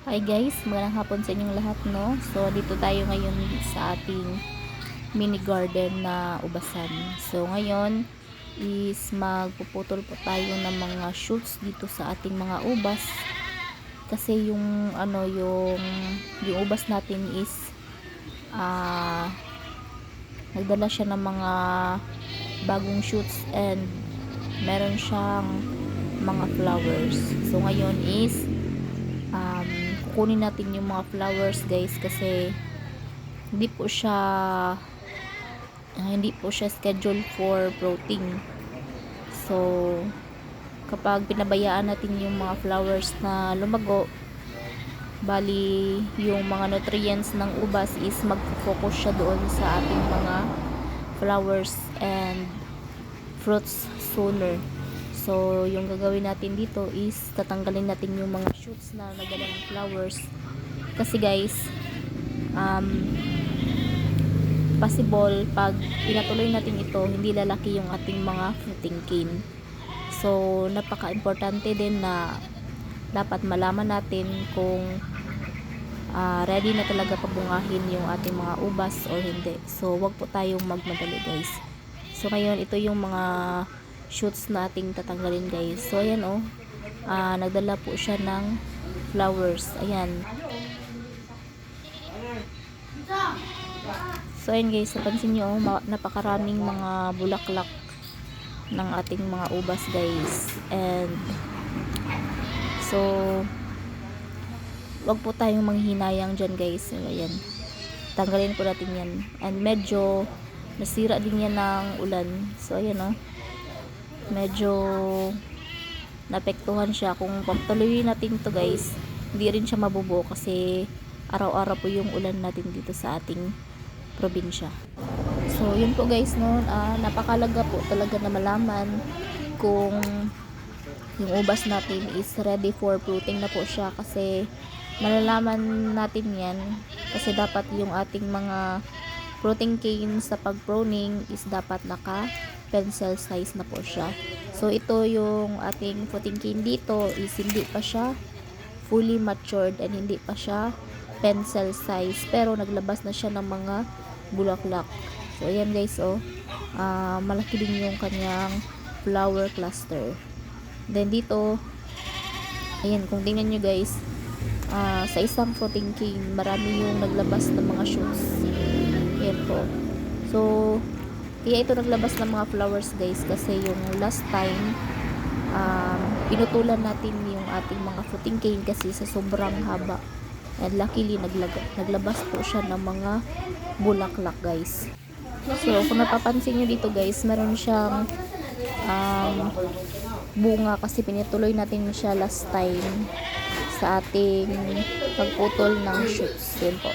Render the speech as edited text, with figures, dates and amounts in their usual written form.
Hi guys, magandang hapon sa inyong lahat, no? So, dito tayo ngayon sa ating mini garden na ubasan. So, ngayon is magpuputol po tayo ng mga shoots dito sa ating mga ubas. Kasi yung ubas natin is nagdala siya ng mga bagong shoots and meron siyang mga flowers. So, ngayon is kukunin natin yung mga flowers guys kasi hindi po siya scheduled for fruiting. So kapag pinabayaan natin yung mga flowers na lumago, bali yung mga nutrients ng ubas is magfo-focus siya doon sa ating mga flowers and fruits sooner. So, yung gagawin natin dito is tatanggalin natin yung mga shoots na nagalang flowers. Kasi guys, possible pag pinatuloy natin ito, hindi lalaki yung ating mga fruiting cane. So, napaka-importante din na dapat malaman natin kung ready na talaga pabungahin yung ating mga ubas or hindi. So, wag po tayong magmadali guys. So, ngayon, ito yung mga shoots na ating tatanggalin guys. So ayan nagdala po siya ng flowers. Ayan. So ayan guys, napansin nyo napakaraming mga bulaklak ng ating mga ubas guys. And so wag po tayong manghinayang dyan guys. So, ayan. Tanggalin po natin yan. And medyo nasira din yan ng ulan. So ayan medyo naapektuhan siya. Kung pagtuloyin natin to guys, hindi rin siya mabubuo kasi araw-araw po yung ulan natin dito sa ating probinsya. So yun po guys napakalaga po talaga na malaman kung yung ubas natin is ready for fruiting na po siya, kasi malalaman natin yan kasi dapat yung ating mga fruiting cane sa pag-pruning is dapat naka pencil size na po siya. So ito yung ating fruiting cane dito is hindi pa siya fully matured and hindi pa siya pencil size, pero naglabas na siya ng mga bulaklak. So ayan guys malaki din yung kanyang flower cluster. Then dito, ayan, kung tingnan nyo guys, sa isang fruiting cane marami yung naglabas ng mga shoots. Ayan po. So kaya ito naglabas ng mga flowers guys kasi yung last time pinutulan natin yung ating mga fruiting cane kasi sa sobrang haba, and luckily naglabas po siya ng mga bulaklak guys. So kung napapansin nyo dito guys, meron siyang bunga kasi pinutuloy natin siya last time sa ating pagputol ng shoots. Yun po.